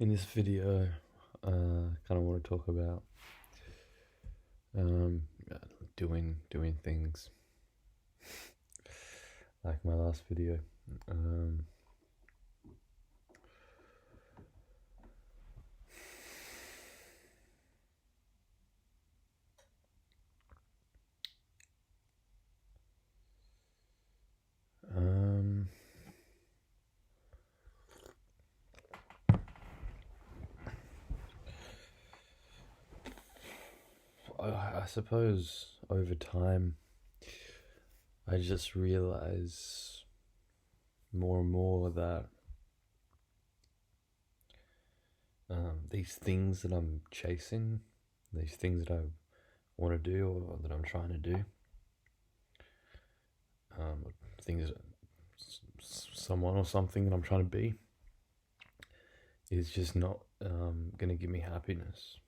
In this video, kind of want to talk about yeah, doing things like my last video. Um, um, I suppose over time, I just realize more and more that these things that I'm chasing, these things that I want to do or that I'm trying to do, things, someone or something that I'm trying to be, is just not going to give me happiness.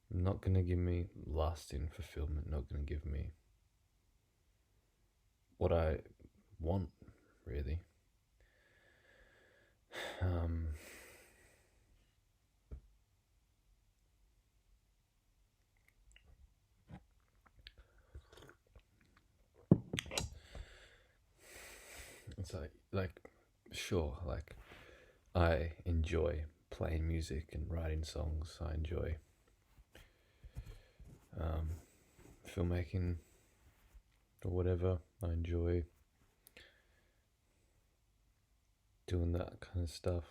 Not going to give me lasting fulfillment. Not going to give me what I want, really. It's like sure, like I enjoy playing music and writing songs. I enjoy filmmaking or whatever. I enjoy doing that kind of stuff.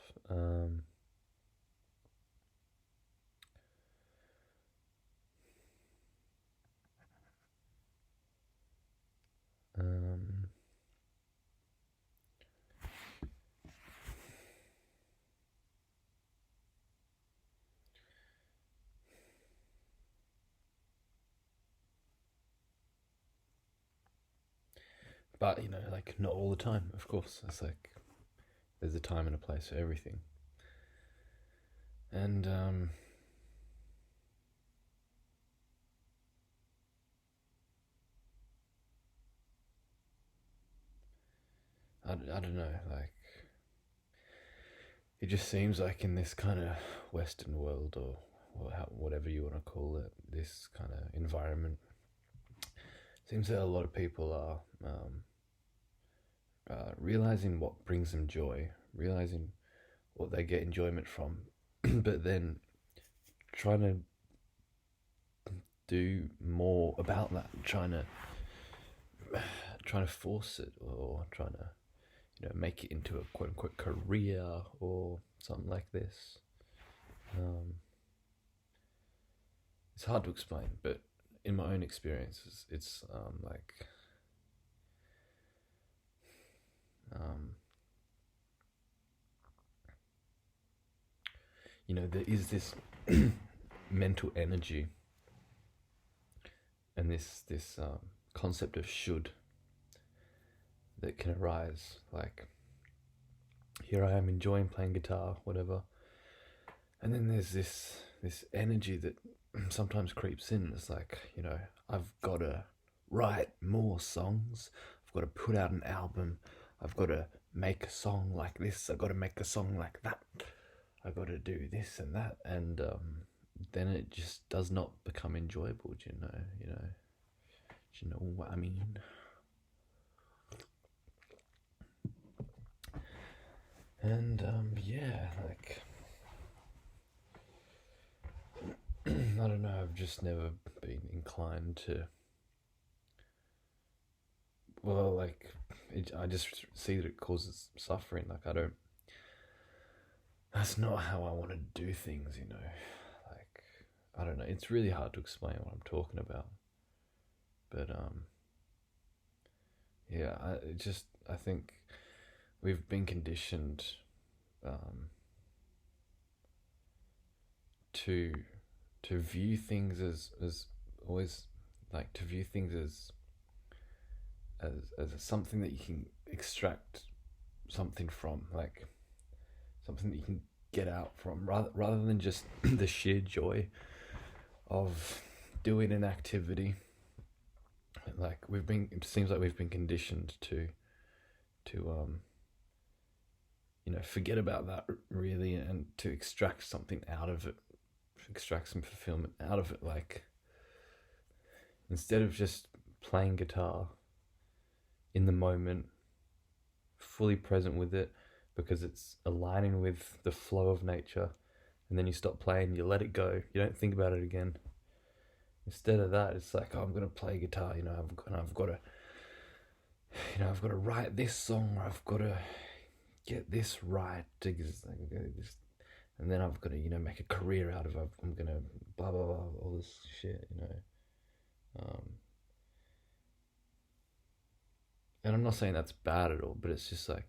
But like not all the time, of course. It's like there's a time and a place for everything. And I don't know, like it just seems like in this kind of Western world, or whatever you want to call it, this kind of environment, seems that a lot of people are realizing what brings them joy, realizing what they get enjoyment from, but then trying to do more about that, trying to force it, or trying to make it into a quote unquote career or something like this. It's hard to explain, but in my own experiences, it's like there is this mental energy and this concept of should that can arise. Like, here I am enjoying playing guitar, whatever, and then there's this energy that sometimes creeps in. It's like, I've got to write more songs, I've got to put out an album, I've got to make a song like this, I've got to make a song like that, I've got to do this and that, and then it just does not become enjoyable. Do you know what I mean? And yeah, like I don't know, I've just never been inclined to, well, like I just see that it causes suffering. Like, that's not how I want to do things, like, I don't know, it's really hard to explain what I'm talking about, but yeah, I think we've been conditioned to view things as always, like, to view things as something that you can extract something from, like something that you can get out from, rather than just the sheer joy of doing an activity. Like, it seems like we've been conditioned to forget about that really, and to extract something out of it, extract some fulfillment out of it. Like, instead of just playing guitar in the moment, fully present with it, because it's aligning with the flow of nature, and then you stop playing, you let it go, you don't think about it again. Instead of that, it's like, oh, I'm gonna play guitar, I've got to write this song, or I've got to get this right, and then I've got to, make a career out of it. I'm gonna blah blah blah, all this shit, And I'm not saying that's bad at all, but it's just like,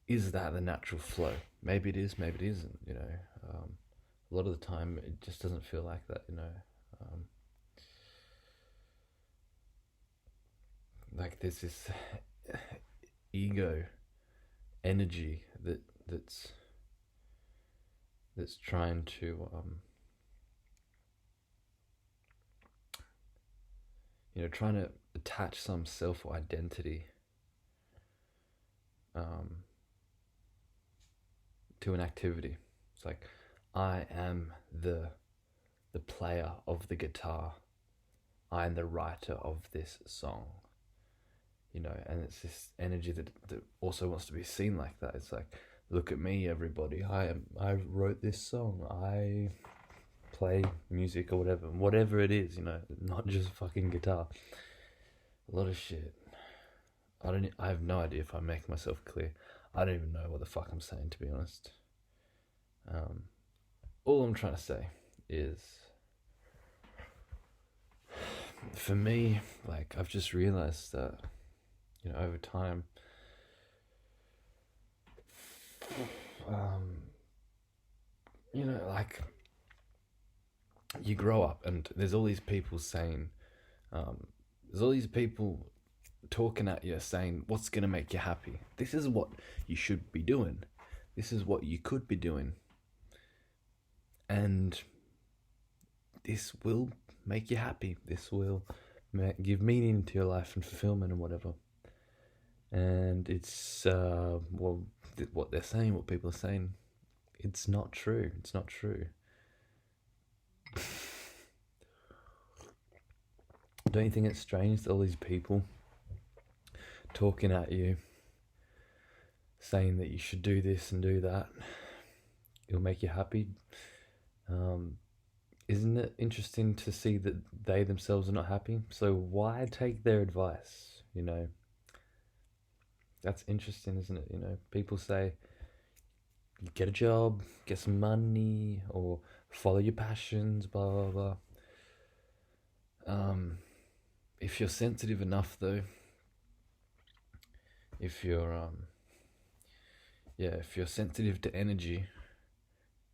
is that the natural flow? Maybe it is, maybe it isn't. A lot of the time it just doesn't feel like that. Like there's this ego energy that's trying to trying to attach some self identity to an activity. It's like, I am the player of the guitar, I am the writer of this song, and it's this energy that also wants to be seen like that. It's like, look at me, everybody, I wrote this song, I play music, or whatever it is, not just fucking guitar. A lot of shit. I have no idea if I'm making myself clear. I don't even know what the fuck I'm saying, to be honest. All I'm trying to say is, for me, like, I've just realized that, over time, like, you grow up and there's all these people saying, there's all these people talking at you saying, what's going to make you happy? This is what you should be doing. This is what you could be doing. And this will make you happy. This will give meaning to your life and fulfillment and whatever. And it's, what they're saying, what people are saying, it's not true. It's not true. Don't you think it's strange that all these people talking at you, saying that you should do this and do that, it'll make you happy? Isn't it interesting to see that they themselves are not happy? So why take their advice? That's interesting, isn't it? People say, get a job, get some money, or follow your passions, blah blah blah. If you're sensitive enough, though, if you're sensitive to energy,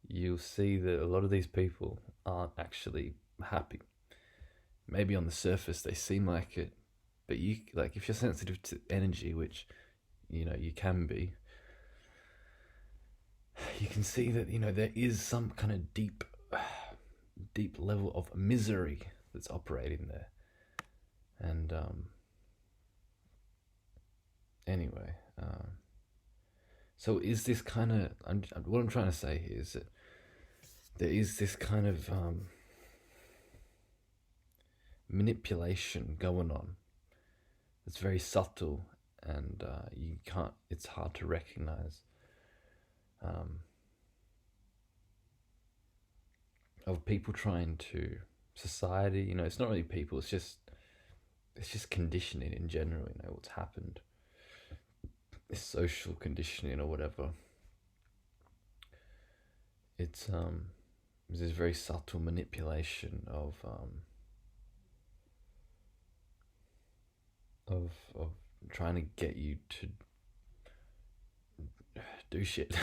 you'll see that a lot of these people aren't actually happy. Maybe on the surface they seem like it, but if you're sensitive to energy, which you can be, you can see that there is some kind of deep level of misery that's operating there. And anyway, so is this kind of, what I'm trying to say here is that there is this kind of manipulation going on. It's very subtle, and it's hard to recognize, of people trying to, society, it's not really people, it's just conditioning in general, what's happened, this social conditioning or whatever. It's this very subtle manipulation of trying to get you to do shit.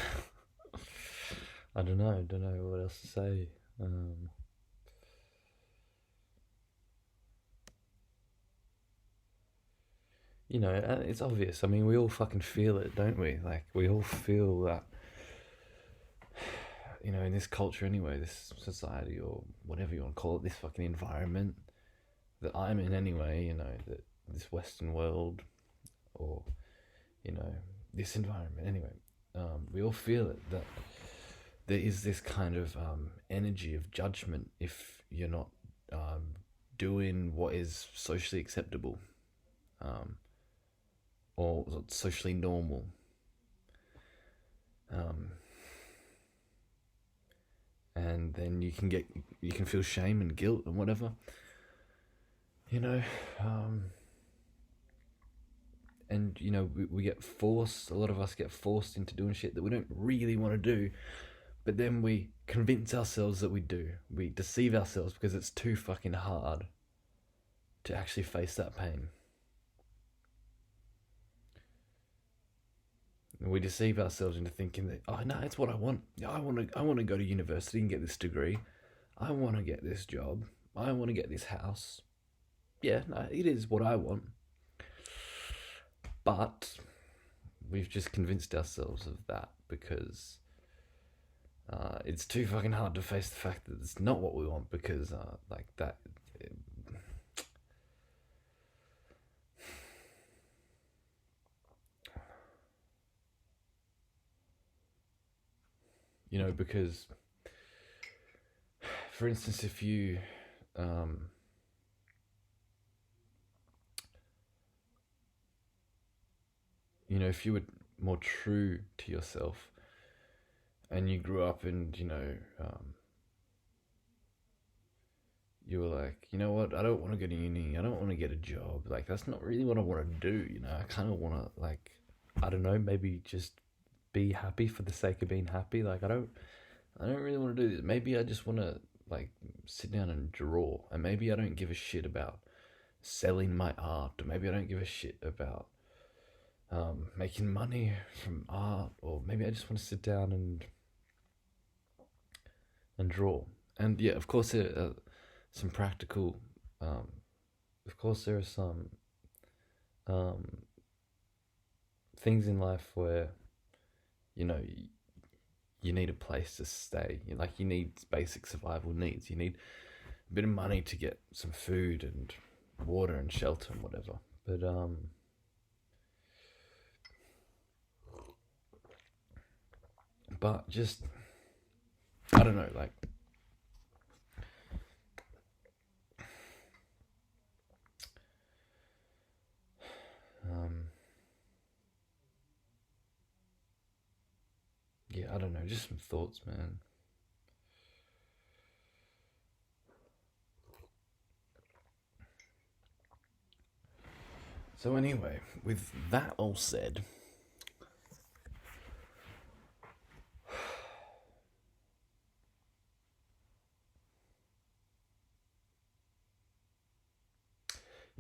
I don't know what else to say. It's obvious. I mean, we all fucking feel it, don't we? Like, we all feel that, in this culture anyway, this society, or whatever you want to call it, this fucking environment that I'm in anyway, that this Western world, or, this environment anyway, We all feel it, that there is this kind of energy of judgment if you're not doing what is socially acceptable, or socially normal. And then you can feel shame and guilt and whatever, and we get forced. A lot of us get forced into doing shit that we don't really want to do, but then we convince ourselves that we do. We deceive ourselves because it's too fucking hard to actually face that pain. And we deceive ourselves into thinking that, oh no, it's what I want. I want to go to university and get this degree. I want to get this job. I want to get this house. Yeah, no, it is what I want. But we've just convinced ourselves of that because it's too fucking hard to face the fact that it's not what we want, because like that. Because, for instance, if you if you were more true to yourself and you grew up and you were like, you know what, I don't want to go to uni, I don't want to get a job, like that's not really what I want to do. I kind of want to, like, I don't know, maybe just be happy for the sake of being happy. Like I don't really want to do this. Maybe I just want to like sit down and draw, and maybe I don't give a shit about selling my art, or maybe I don't give a shit about making money from art, or maybe I just want to sit down and draw. And yeah, of course there are some practical, of course there are some things in life where you need a place to stay. Like you need basic survival needs. You need a bit of money to get some food and water and shelter and whatever. But just, I don't know, like yeah, I don't know, just some thoughts, man. So anyway, with that all said,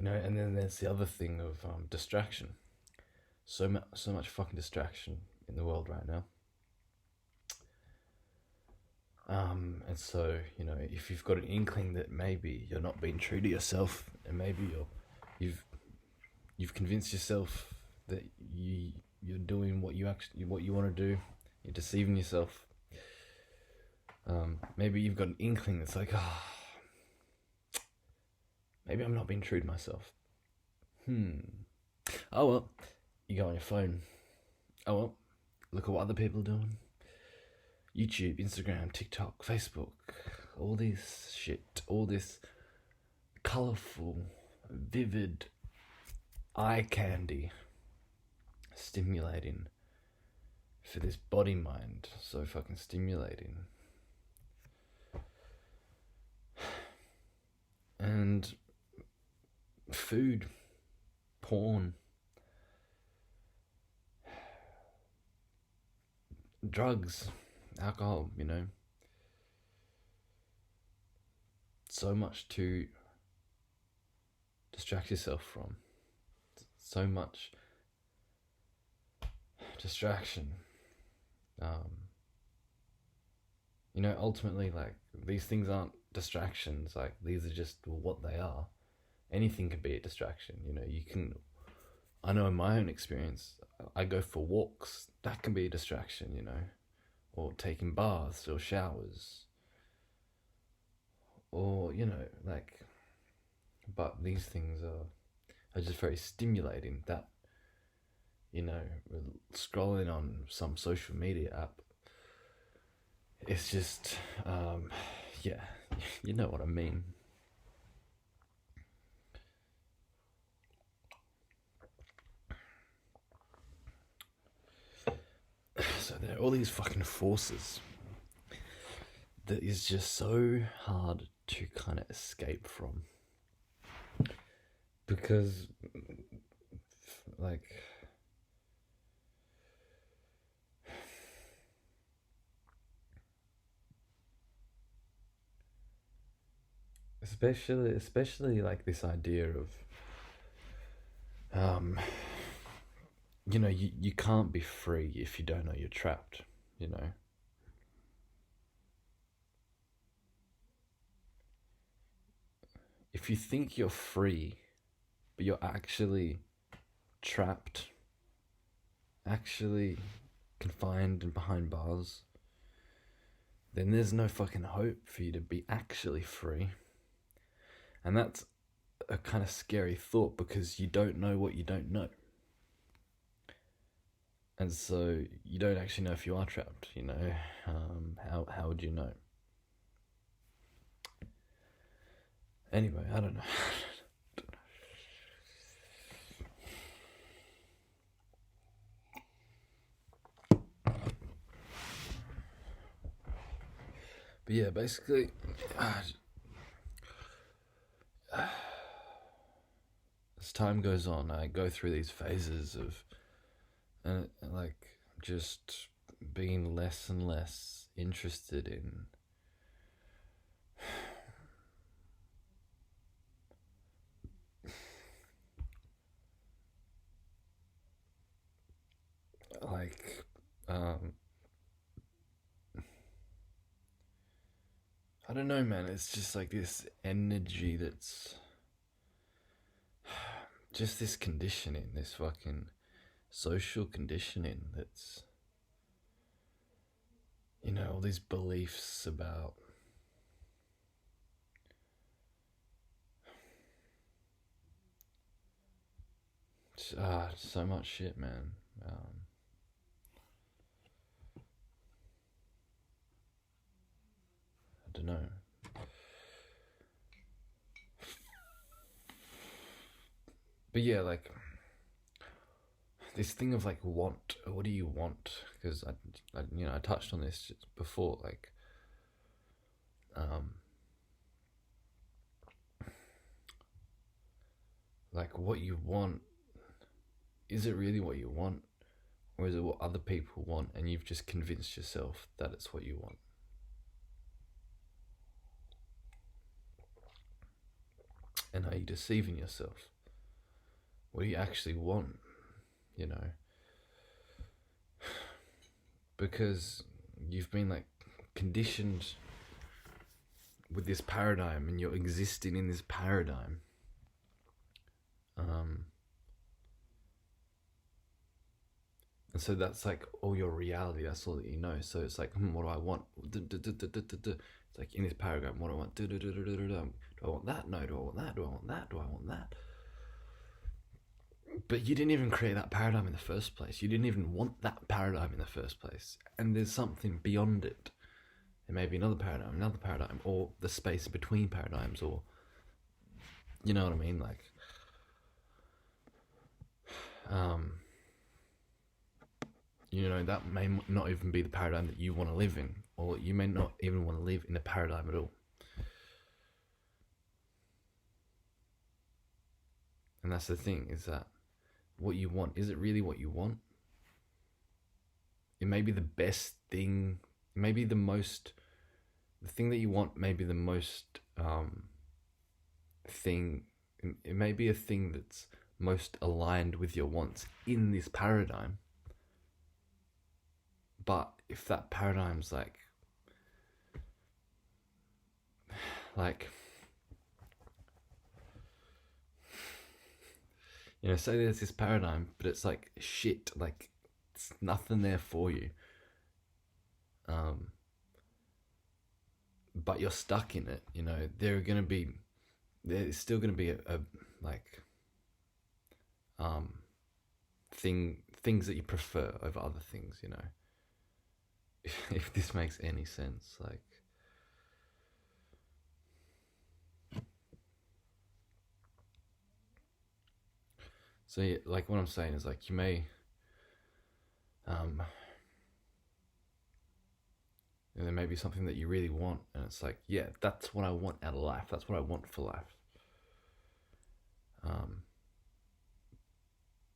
and then there's the other thing of distraction. So much fucking distraction in the world right now. And so, if you've got an inkling that maybe you're not being true to yourself, and maybe you've convinced yourself that you're doing what you want to do, you're deceiving yourself. Maybe you've got an inkling that's like, maybe I'm not being true to myself. Oh well, you go on your phone. Oh well, look at what other people are doing. YouTube, Instagram, TikTok, Facebook, all this shit, all this colourful, vivid eye candy, stimulating for this body mind, so fucking stimulating. And food, porn, drugs, alcohol, so much to distract yourself from, so much distraction. Ultimately, like, these things aren't distractions, like, these are just what they are. Anything can be a distraction. I know in my own experience, I go for walks, that can be a distraction, or taking baths or showers, or but these things are just very stimulating, that scrolling on some social media app. It's just, yeah, you know what I mean. So there are all these fucking forces that is just so hard to kind of escape from. Because, like, especially like this idea of, you can't be free if you don't know you're trapped, If you think you're free, but you're actually trapped, actually confined and behind bars, then there's no fucking hope for you to be actually free. And that's a kind of scary thought, because you don't know what you don't know. And so you don't actually know if you are trapped, how would you know? Anyway, I don't know. But yeah, basically, as time goes on, I go through these phases of, like, just being less and less interested in like, I don't know, man. It's just like this energy that's just this conditioning, this fucking social conditioning that's, all these beliefs about so much shit, man. I don't know. But yeah, like, this thing of like want. What do you want? Because I touched on this before. Like what you want. Is it really what you want, or is it what other people want, and you've just convinced yourself that it's what you want? And are you deceiving yourself? What do you actually want? Because you've been like conditioned with this paradigm, and you're existing in this paradigm. And so that's like all your reality. That's all that you know. So it's like, what do I want? It's like in this paradigm, what do I want? Do I want that? No. Do I want that? Do I want that? Do I want that? But you didn't even create that paradigm in the first place. You didn't even want that paradigm in the first place. And there's something beyond it. There may be another paradigm, or the space between paradigms, or, you know what I mean? Like, that may not even be the paradigm that you want to live in, or you may not even want to live in a paradigm at all. And that's the thing, is that what you want, is it really what you want? It may be the best thing, maybe the thing that you want may be the most thing, it may be a thing that's most aligned with your wants in this paradigm. But if that paradigm's like say there's this paradigm, but it's like shit, like it's nothing there for you, but you're stuck in it, there's still gonna be a things that you prefer over other things, you know. If this makes any sense, like. So, yeah, like, what I'm saying is, like, you may, there may be something that you really want, and it's like, yeah, that's what I want out of life. That's what I want for life.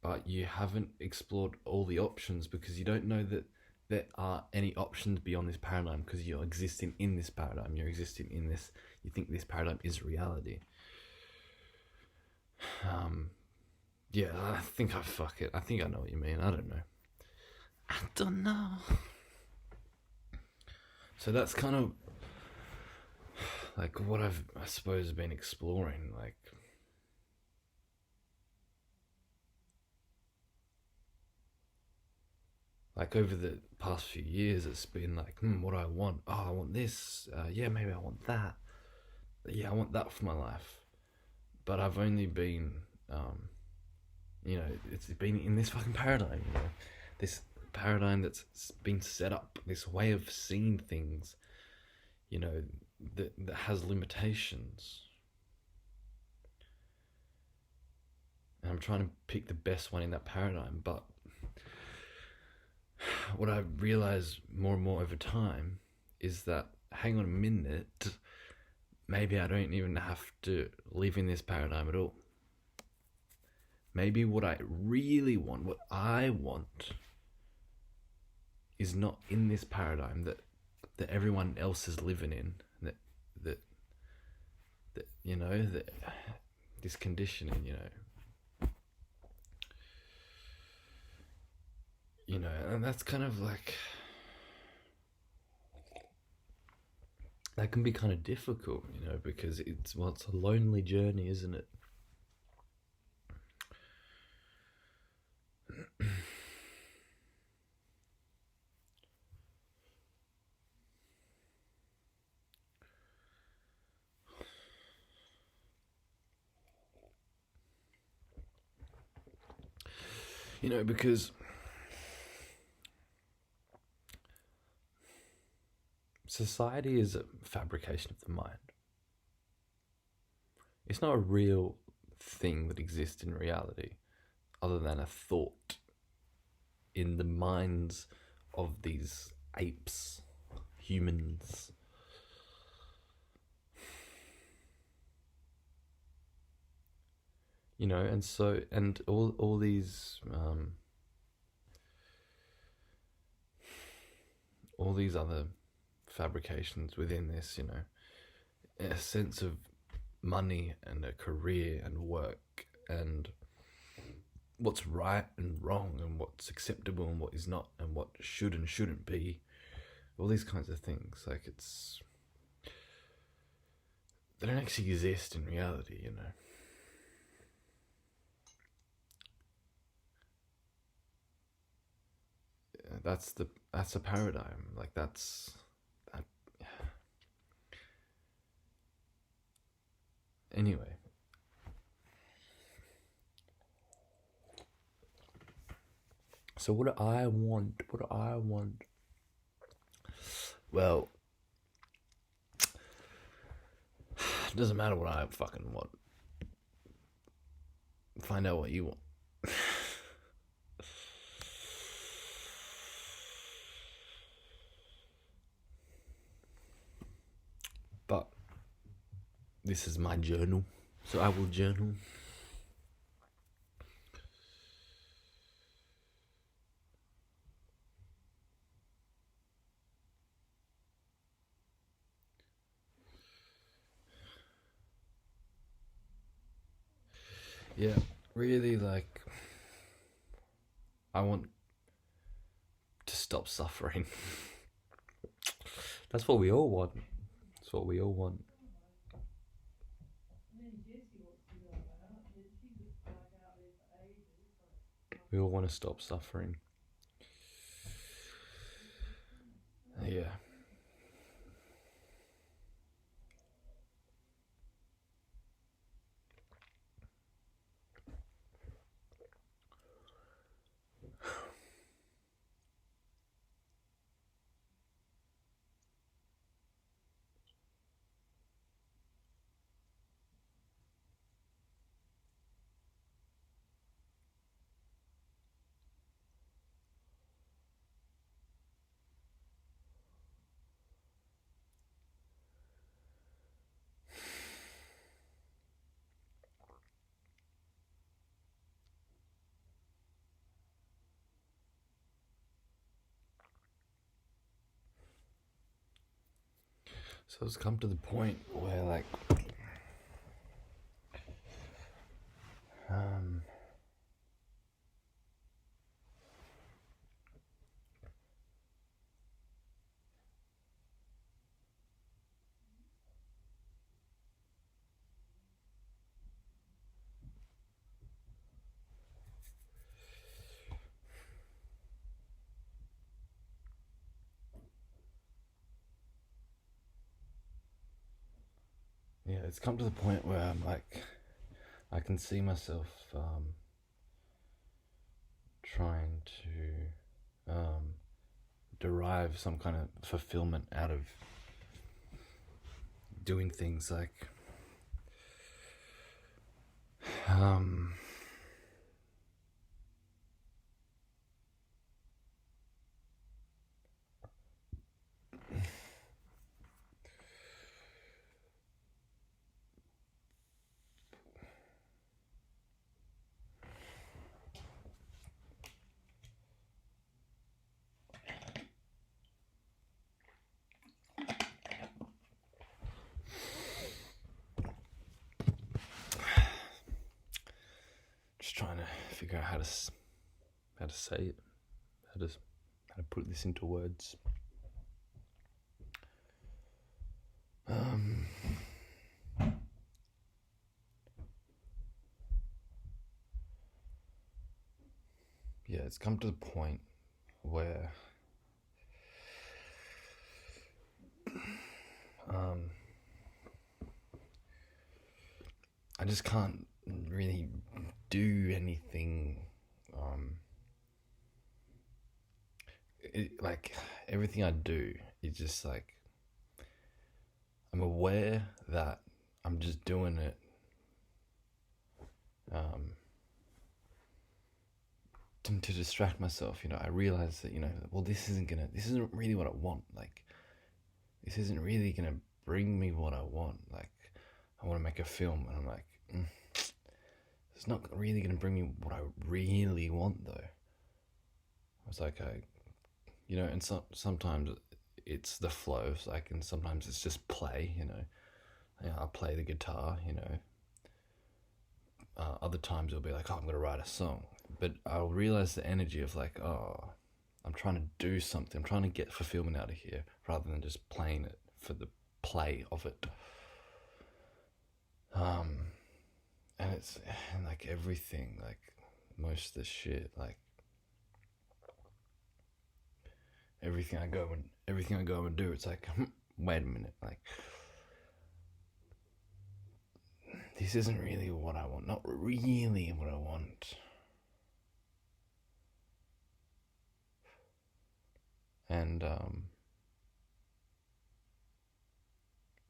But you haven't explored all the options because you don't know that there are any options beyond this paradigm, because you're existing in this paradigm. You're existing in this, you think this paradigm is reality. Yeah, I think I know what you mean. I don't know. So that's kind of like what I suppose, been exploring, like over the past few years. It's been like, what do I want? Oh, I want this. Yeah, maybe I want that. Yeah, I want that for my life. But I've only been, it's been in this fucking paradigm, this paradigm that's been set up, this way of seeing things, that has limitations. And I'm trying to pick the best one in that paradigm, but what I realize more and more over time is that, hang on a minute, maybe I don't even have to live in this paradigm at all. Maybe what I really want, what I want, is not in this paradigm that everyone else is living in. That this conditioning, and that's kind of like, that can be kind of difficult, because it's a lonely journey, isn't it? Because society is a fabrication of the mind. It's not a real thing that exists in reality, other than a thought in the minds of these apes, humans. And so, and all these other fabrications within this, a sense of money and a career and work and what's right and wrong and what's acceptable and what is not and what should and shouldn't be, all these kinds of things, like, they don't actually exist in reality. That's a paradigm, like, that's that. Anyway, so what do I want? Well, it doesn't matter what I fucking want. Find out what you want. But this is my journal, so I will journal. Yeah, really, like, I want to stop suffering. That's what we all want. We all want to stop suffering. Yeah. So it's come to the point where, like, yeah, it's come to the point where I'm like, I can see myself trying to derive some kind of fulfillment out of doing things like just trying to figure out how to say it, how to put this into words. Yeah, it's come to the point where I just can't really do anything. Like, everything I do is just like, I'm aware that I'm just doing it to distract myself. I realize that, well, this isn't really what I want. Like, this isn't really gonna bring me what I want. Like, I want to make a film, and I'm like, it's not really gonna bring me what I really want, though. I was like, and sometimes it's the flow, like, and sometimes it's just play. I'll play the guitar. Other times it'll be like, I'm gonna write a song, but I'll realize the energy of like, I'm trying to do something. I'm trying to get fulfillment out of here, rather than just playing it for the play of it. And like everything, like most of the shit, like everything I go and do, it's like, wait a minute, like, this isn't really what I want. Not really what I want. And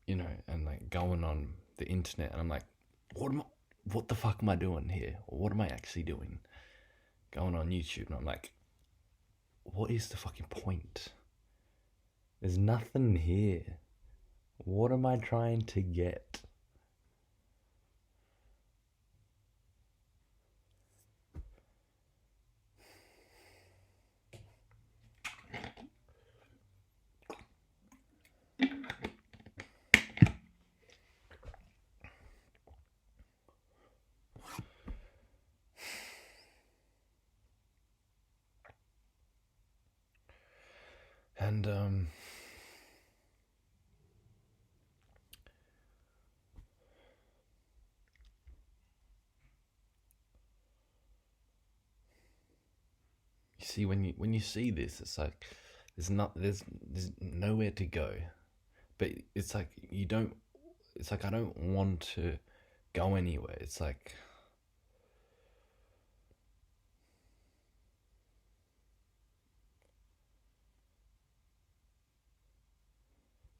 and like going on the internet, and I'm like, what the fuck am I doing here? Or what am I actually doing? Going on YouTube, and I'm like, what is the fucking point? There's nothing here. What am I trying to get? And you see, when you see this, it's like there's nowhere to go. But it's like I don't want to go anywhere. It's like,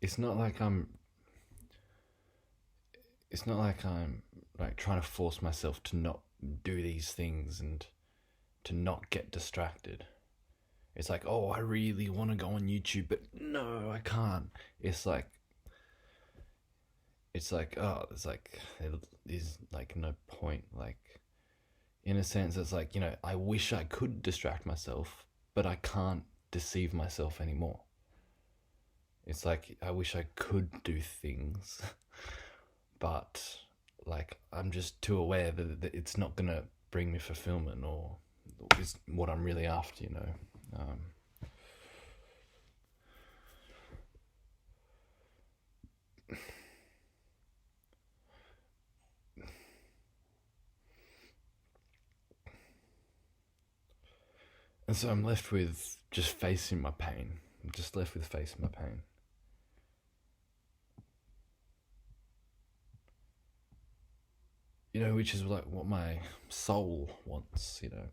it's not like I'm like trying to force myself to not do these things and to not get distracted. It's like, I really want to go on YouTube, but no, I can't. It's like, there's like no point. Like, in a sense, it's like, I wish I could distract myself, but I can't deceive myself anymore. It's like I wish I could do things, but like I'm just too aware that it's not gonna bring me fulfillment or is what I'm really after, you know. And so I'm left with just facing my pain. I'm just left with facing my pain. You know, which is like what my soul wants, you know.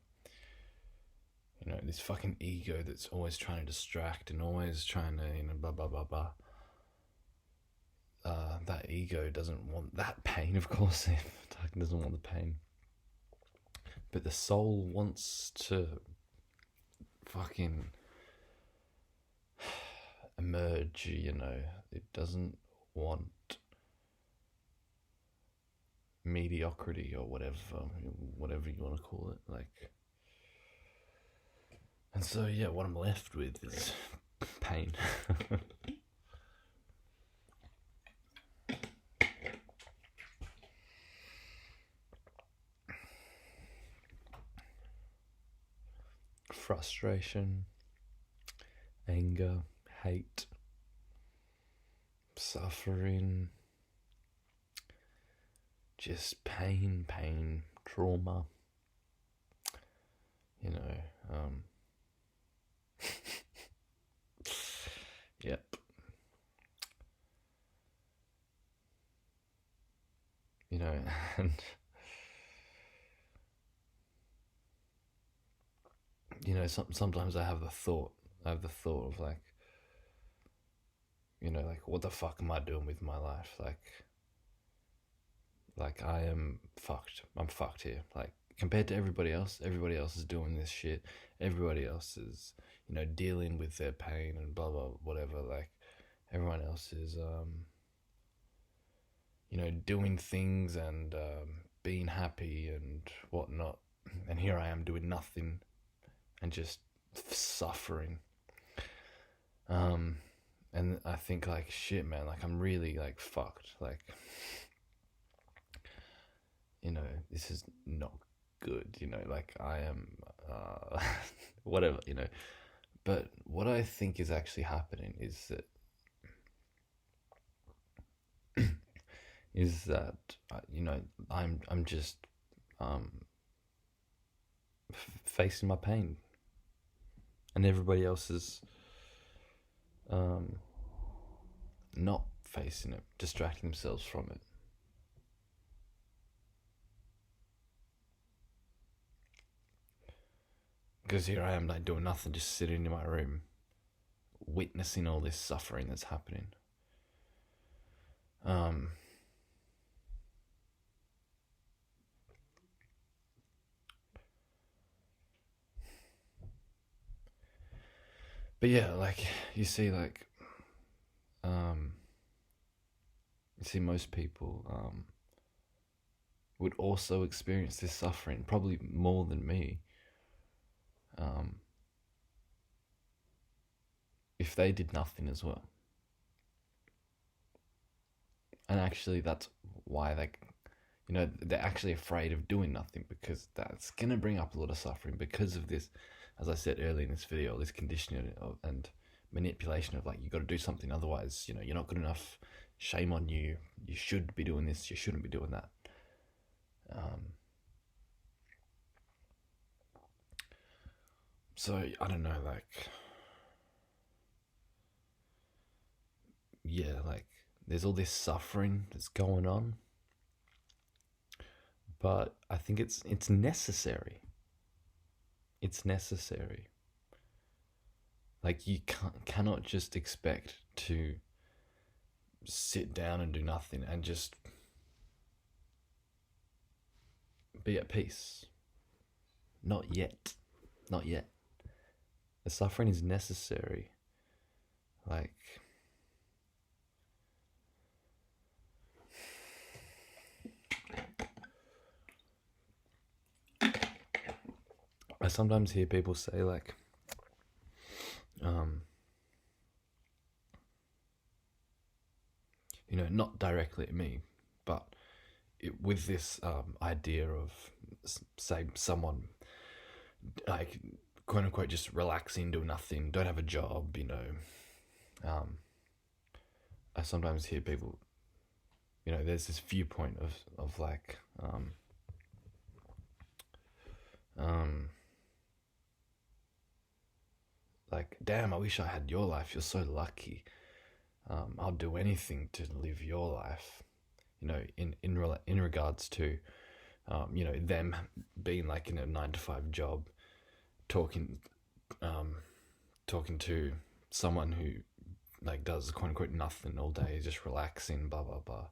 You know, this fucking ego that's always trying to distract and always trying to, you know, blah, blah, blah, blah. That ego doesn't want that pain, of course. It doesn't want the pain. But the soul wants to fucking emerge, you know. It doesn't want mediocrity or whatever you want to call it, like. And so yeah, what I'm left with is pain. Frustration, anger, hate, suffering, just pain, trauma, you know. Yep. You know, and you know, sometimes I have the thought of like, you know, like, what the fuck am I doing with my life? Like I am fucked. I'm fucked here. Like, compared to everybody else is doing this shit. Everybody else is, you know, dealing with their pain and blah, blah, whatever. Like, everyone else is, you know, doing things and being happy and whatnot. And here I am doing nothing and just suffering. And I think, like, shit, man, like, I'm really, like, fucked. Like, you know, this is not good, you know, like, I am, whatever, you know. But what I think is actually happening is that, you know, I'm just facing my pain, and everybody else is not facing it, distracting themselves from it. Because here I am, like, doing nothing, just sitting in my room, witnessing all this suffering that's happening. But yeah, like, you see, like, you see most people would also experience this suffering, probably more than me, if they did nothing as well. And actually, that's why they, you know, they're actually afraid of doing nothing, because that's going to bring up a lot of suffering because of this, as I said earlier in this video, this conditioning and manipulation of, like, you got to do something, otherwise, you know, you're not good enough, shame on you, you should be doing this, you shouldn't be doing that. So I don't know, like, yeah, like, there's all this suffering that's going on, but I think it's necessary. It's necessary. Like, you cannot just expect to sit down and do nothing and just be at peace. Not yet. Not yet. The suffering is necessary. Like, I sometimes hear people say, like, not directly at me, but with this idea of, say, someone like, quote unquote, just relaxing, do nothing, don't have a job, I sometimes hear people, there's this viewpoint of like, like, damn, I wish I had your life. You're so lucky. I'll do anything to live your life. In regards to, them being like in a 9 to 5 job, talking to someone who like does quote unquote nothing all day, just relaxing, blah blah blah.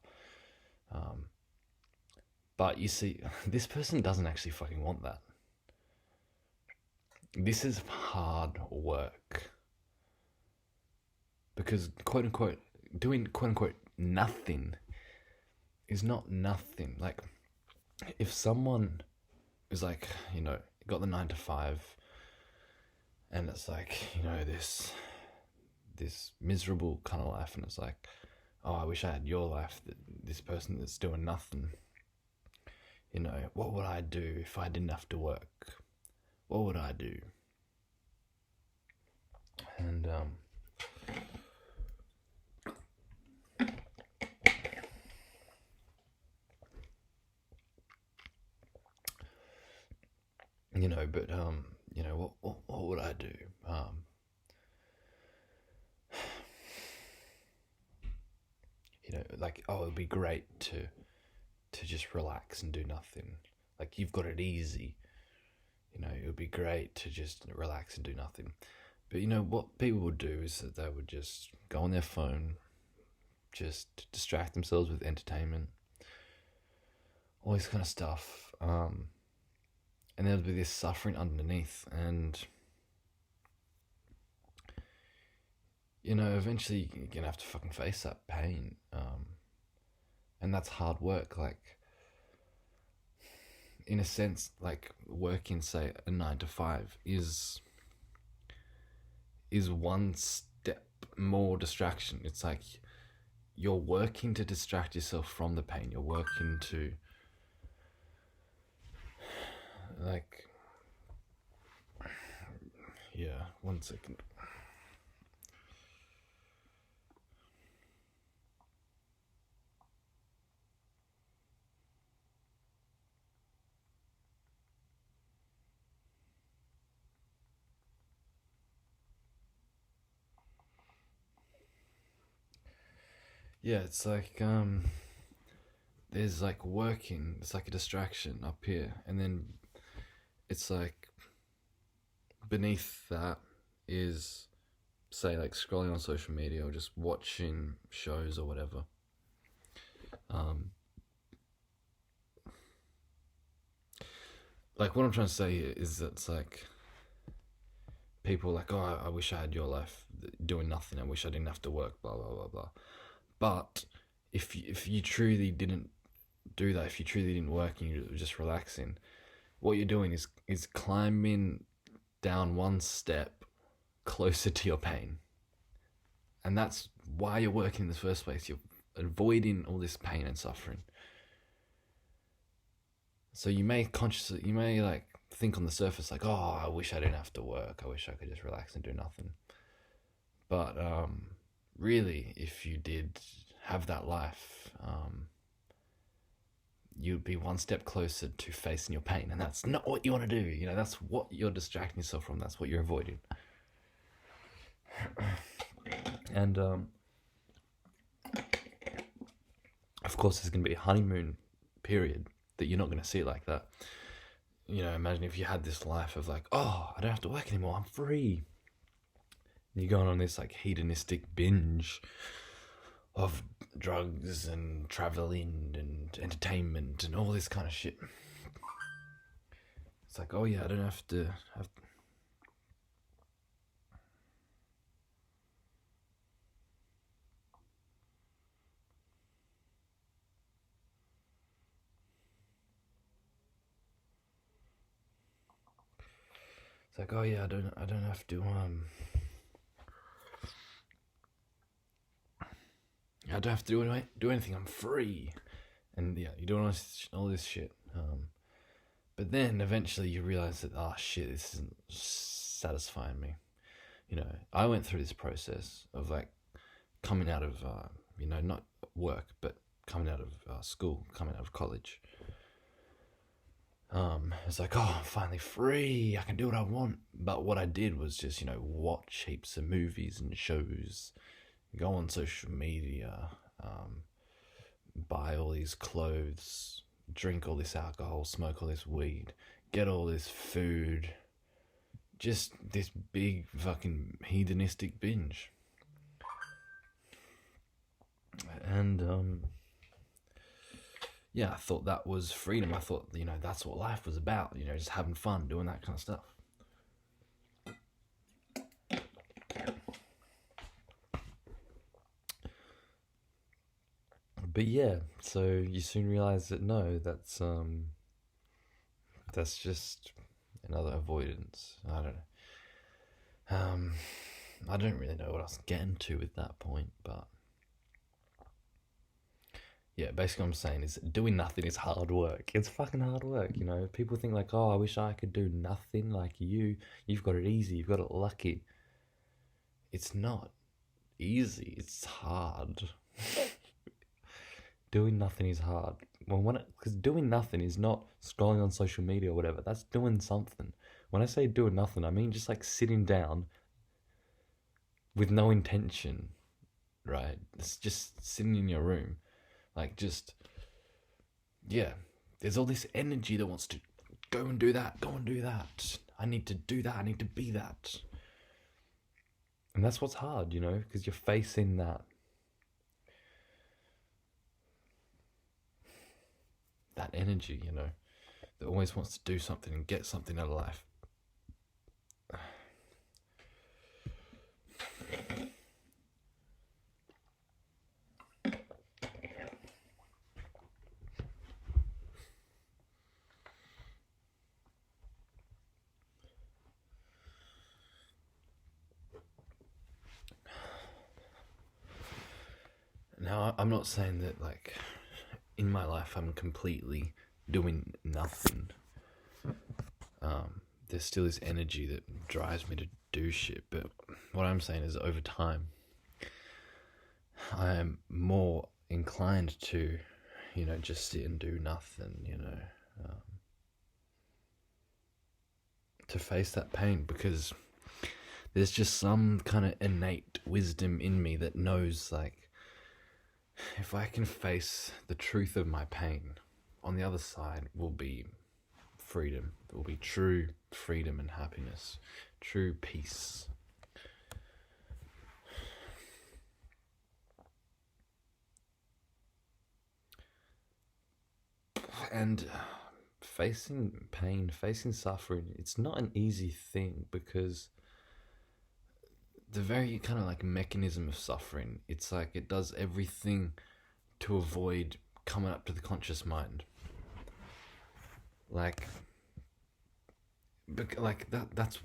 But you see, this person doesn't actually fucking want that. This is hard work. Because quote unquote, doing quote unquote nothing is not nothing. Like, if someone is like, got the 9 to 5, and it's like, this miserable kind of life, and it's like, oh, I wish I had your life, this person that's doing nothing. What would I do if I didn't have to work? What would I do? And but what would I do? Like, oh, it'd be great to just relax and do nothing. Like, you've got it easy. It would be great to just relax and do nothing. But what people would do is that they would just go on their phone, just distract themselves with entertainment, all this kind of stuff. And there'll be this suffering underneath, and eventually you're gonna have to fucking face that pain. And that's hard work. Like, in a sense, like, working, say, a 9 to 5 is one step more distraction. It's like you're working to distract yourself from the pain. You're working to, like, yeah, 1 second. Yeah, it's like, there's like working, it's like a distraction up here, and then it's like beneath that is, say, like scrolling on social media or just watching shows or whatever. Like, what I'm trying to say here is that it's like, people are like, oh, I wish I had your life, doing nothing. I wish I didn't have to work, blah blah blah blah. But if you truly didn't do that, if you truly didn't work and you were just relaxing, what you're doing is climbing down 1 step closer to your pain. And that's why you're working in the first place. You're avoiding all this pain and suffering. So you may like think on the surface like, oh, I wish I didn't have to work. I wish I could just relax and do nothing. But really, if you did have that life, you'd be 1 step closer to facing your pain, and that's not what you want to do. That's what you're distracting yourself from. That's what you're avoiding. And of course, there's going to be a honeymoon period that you're not going to see it like that. Imagine if you had this life of like, oh, I don't have to work anymore, I'm free. You're going on this like hedonistic binge of drugs and traveling and entertainment and all this kind of shit. It's like, oh yeah, I don't have to have. It's like, oh yeah, I don't have to I don't have to do anything. I'm free. And yeah, you're doing all this shit. But then eventually you realize that, shit, this isn't satisfying me. You know, I went through this process of like coming out of, not work, but coming out of school, coming out of college. It's like, I'm finally free. I can do what I want. But what I did was just, watch heaps of movies and shows, go on social media, buy all these clothes, drink all this alcohol, smoke all this weed, get all this food. Just this big fucking hedonistic binge. And, I thought that was freedom. I thought, that's what life was about, just having fun, doing that kind of stuff. But yeah, so you soon realize that no, that's just another avoidance. I don't know. I don't really know what I was getting to with that point, but yeah, basically what I'm saying is doing nothing is hard work. It's fucking hard work, People think like, I wish I could do nothing like you. You've got it easy. You've got it lucky. It's not easy. It's hard. Doing nothing is hard. Because doing nothing is not scrolling on social media or whatever. That's doing something. When I say doing nothing, I mean just like sitting down with no intention, right? It's just sitting in your room. Like just, there's all this energy that wants to go and do that. I need to do that. I need to be that. And that's what's hard, because you're facing that energy, that always wants to do something and get something out of life. Now, I'm not saying that, like, in my life I'm completely doing nothing. There's still this energy that drives me to do shit, but what I'm saying is over time, I am more inclined to, just sit and do nothing, to face that pain, because there's just some kind of innate wisdom in me that knows, like, if I can face the truth of my pain, on the other side will be freedom. It will be true freedom and happiness, true peace. And facing pain, facing suffering, it's not an easy thing, because the very kind of like mechanism of suffering, it's like it does everything to avoid coming up to the conscious mind. Like that's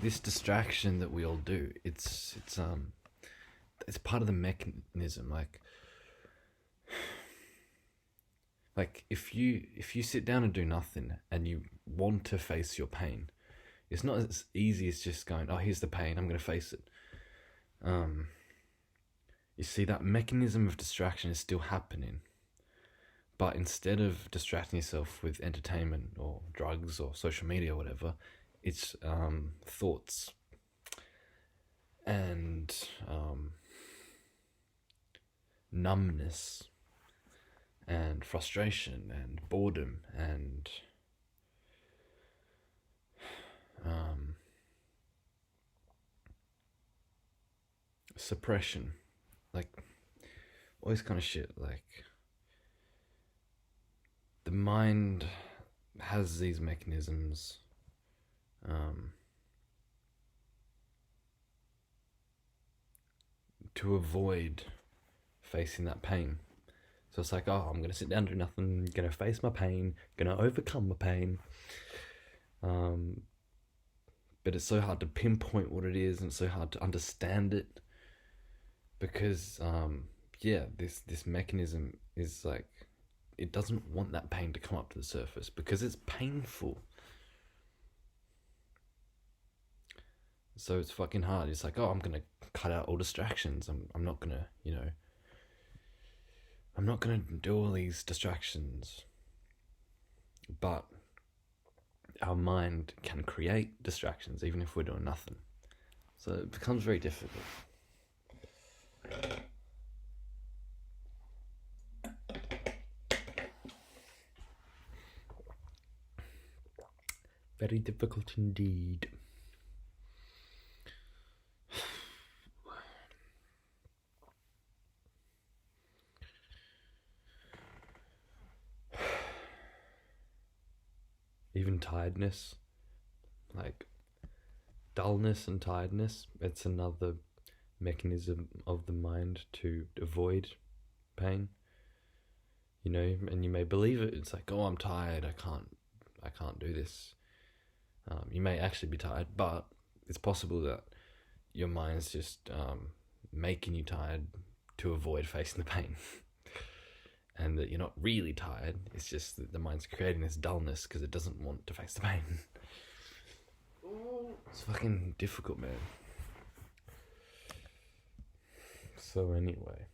this distraction that we all do. It's part of the mechanism. Like if you sit down and do nothing and you want to face your pain, it's not as easy as just going, here's the pain, I'm going to face it. You see, that mechanism of distraction is still happening. But instead of distracting yourself with entertainment or drugs or social media or whatever, it's thoughts and numbness and frustration and boredom and suppression, like all this kind of shit. Like the mind has these mechanisms to avoid facing that pain. So it's like, I'm going to sit down and do nothing, going to face my pain, going to overcome my pain. but it's so hard to pinpoint what it is, and it's so hard to understand it, because this mechanism is like, it doesn't want that pain to come up to the surface because it's painful. So it's fucking hard. It's like, oh, I'm gonna cut out all distractions. I'm not gonna, I'm not gonna do all these distractions. But our mind can create distractions even if we're doing nothing. So it becomes very difficult. Very difficult indeed. Even tiredness, like dullness and tiredness, it's another mechanism of the mind to avoid pain. And you may believe it. It's like, oh, I'm tired. I can't do this. You may actually be tired, but it's possible that your mind's just making you tired to avoid facing the pain. And that you're not really tired. It's just that the mind's creating this dullness because it doesn't want to face the pain. It's fucking difficult, man. So anyway.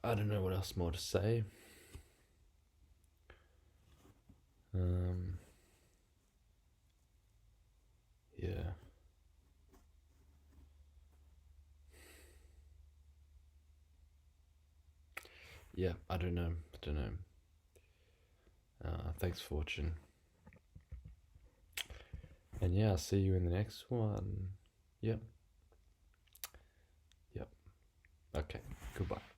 I don't know what else more to say. Yeah. Yeah, I don't know. Thanks for watching. And yeah, I'll see you in the next one. Yep. Okay, goodbye.